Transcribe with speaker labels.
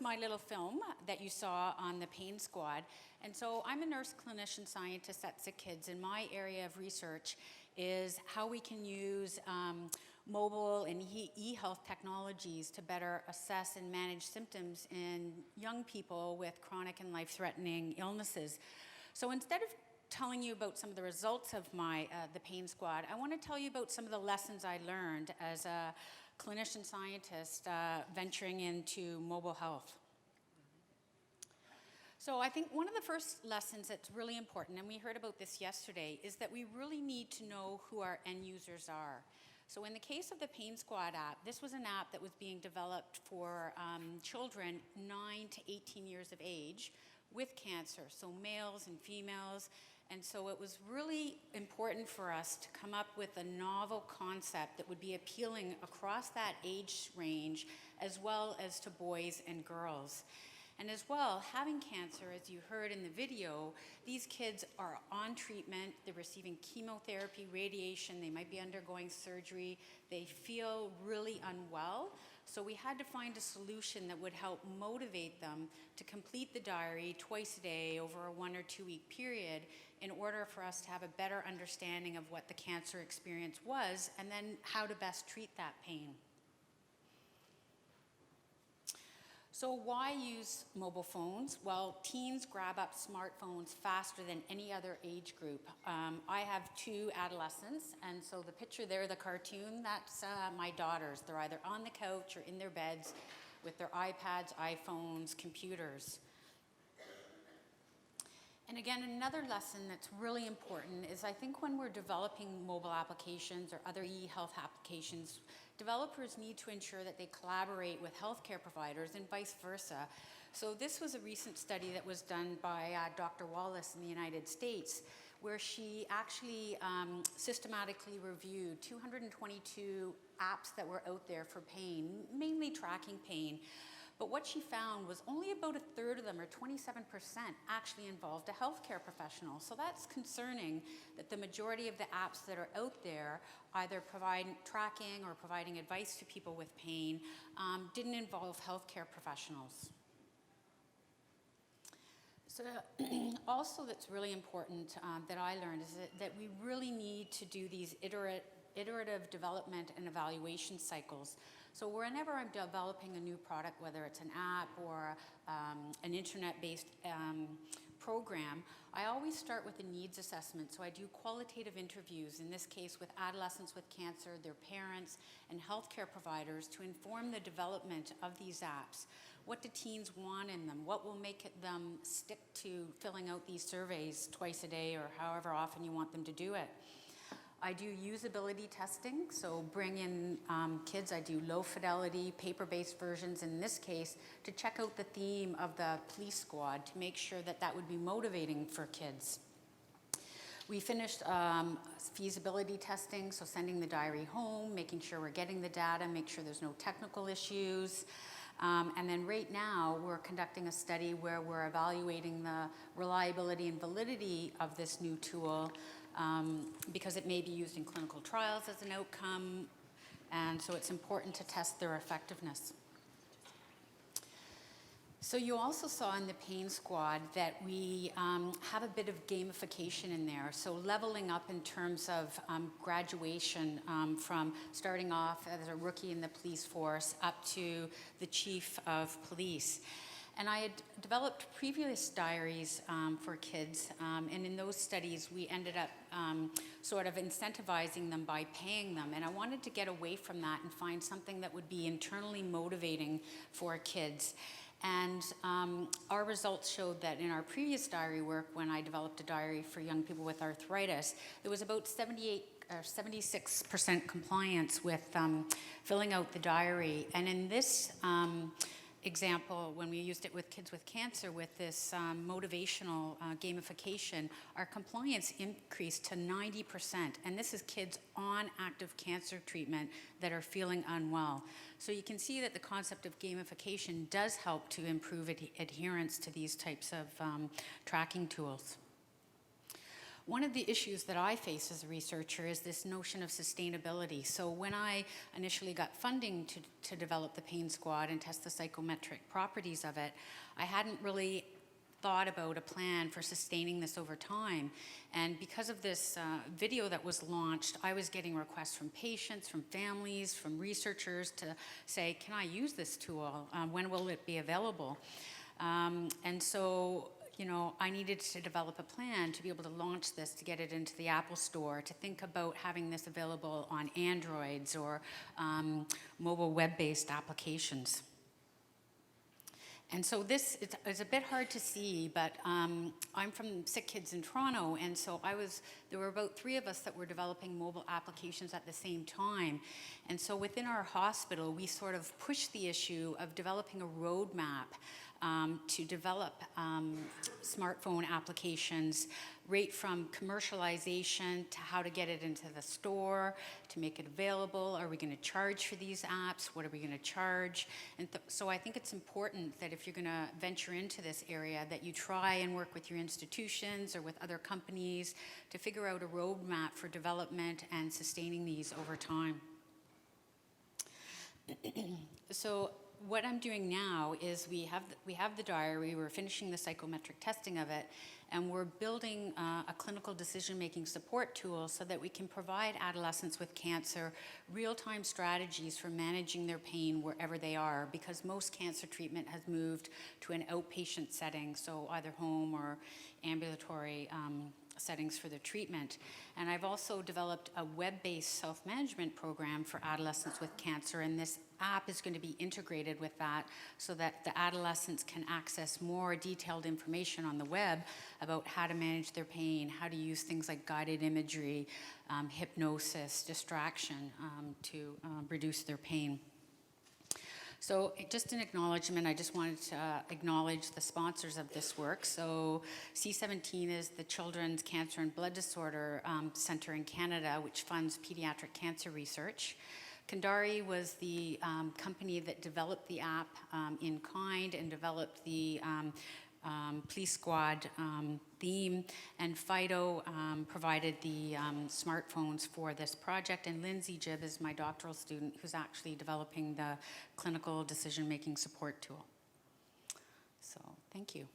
Speaker 1: was my little film that you saw on the Pain Squad. And so I'm a nurse clinician scientist at Sick Kids, and my area of research is how we can use mobile and e-health technologies to better assess and manage symptoms in young people with chronic and life-threatening illnesses. So instead of telling you about some of the results of the Pain Squad, I want to tell you about some of the lessons I learned as a clinician scientist venturing into mobile health. So I think one of the first lessons that's really important, and we heard about this yesterday, is that we really need to know who our end users are. So in the case of the Pain Squad app, this was an app that was being developed for children 9 to 18 years of age with cancer, so males and females. And so it was really important for us to come up with a novel concept that would be appealing across that age range, as well as to boys and girls. And as well, having cancer, as you heard in the video, these kids are on treatment, they're receiving chemotherapy, radiation, they might be undergoing surgery, they feel really unwell. So we had to find a solution that would help motivate them to complete the diary twice a day over a 1 or 2 week period in order for us to have a better understanding of what the cancer experience was and then how to best treat that pain. So why use mobile phones? Well, teens grab up smartphones faster than any other age group. I have 2 adolescents, and so the picture there, the cartoon, that's my daughters. They're either on the couch or in their beds with their iPads, iPhones, computers. And again, another lesson that's really important is I think when we're developing mobile applications or other e-health applications, developers need to ensure that they collaborate with healthcare providers and vice versa. So this was a recent study that was done by Dr. Wallace in the United States, where she actually systematically reviewed 222 apps that were out there for pain, mainly tracking pain. But what she found was only about 1/3 of them, or 27%, actually involved a healthcare professional. So that's concerning that the majority of the apps that are out there, either providing tracking or providing advice to people with pain, didn't involve healthcare professionals. So also that's really important that I learned is that we really need to do these iterative development and evaluation cycles. So whenever I'm developing a new product, whether it's an app or an internet-based program, I always start with a needs assessment. So I do qualitative interviews, in this case with adolescents with cancer, their parents, and healthcare providers to inform the development of these apps. What do teens want in them? What will make them stick to filling out these surveys twice a day or however often you want them to do it? I do usability testing, so bring in kids. I do low fidelity, paper-based versions in this case to check out the theme of the police squad to make sure that that would be motivating for kids. We finished feasibility testing, so sending the diary home, making sure we're getting the data, make sure there's no technical issues. And then right now, we're conducting a study where we're evaluating the reliability and validity of this new tool because it may be used in clinical trials as an outcome, and so it's important to test their effectiveness. So you also saw in the Pain Squad that we have a bit of gamification in there. So leveling up in terms of graduation from starting off as a rookie in the police force up to the chief of police. And I had developed previous diaries for kids, and in those studies we ended up sort of incentivizing them by paying them. And I wanted to get away from that and find something that would be internally motivating for kids. And our results showed that in our previous diary work, when I developed a diary for young people with arthritis, there was about 76% compliance with filling out the diary. And in this example, when we used it with kids with cancer with this motivational gamification, our compliance increased to 90%. And this is kids on active cancer treatment that are feeling unwell. So you can see that the concept of gamification does help to improve adherence to these types of tracking tools. One of the issues that I face as a researcher is this notion of sustainability. So when I initially got funding to develop the pain squad and test the psychometric properties of it, I hadn't really thought about a plan for sustaining this over time. And because of this video that was launched, I was getting requests from patients, from families, from researchers to say, can I use this tool? When will it be available? And so, you know, I needed to develop a plan to be able to launch this, to get it into the Apple Store, to think about having this available on Androids or mobile web-based applications. And so this is a bit hard to see, but I'm from Sick Kids in Toronto, and so there were about 3 of us that were developing mobile applications at the same time. And so within our hospital, we sort of pushed the issue of developing a roadmap to develop smartphone applications right from commercialization to how to get it into the store, to make it available. Are we going to charge for these apps? What are we going to charge? And so I think it's important that if you're going to venture into this area, that you try and work with your institutions or with other companies to figure out a roadmap for development and sustaining these over time. So what I'm doing now is we have the diary, we're finishing the psychometric testing of it, and we're building a clinical decision-making support tool so that we can provide adolescents with cancer real-time strategies for managing their pain wherever they are, because most cancer treatment has moved to an outpatient setting, so either home or ambulatory settings for the treatment. And I've also developed a web-based self-management program for adolescents with cancer, and this app is going to be integrated with that so that the adolescents can access more detailed information on the web about how to manage their pain, how to use things like guided imagery, hypnosis, distraction to reduce their pain. So just an acknowledgement, I just wanted to acknowledge the sponsors of this work. So C17 is the Children's Cancer and Blood Disorder Center in Canada, which funds pediatric cancer research. Kandari was the company that developed the app in kind and developed the Police Squad theme, and Fido provided the smartphones for this project, and Lindsay Jibb is my doctoral student who's actually developing the clinical decision-making support tool. So, thank you.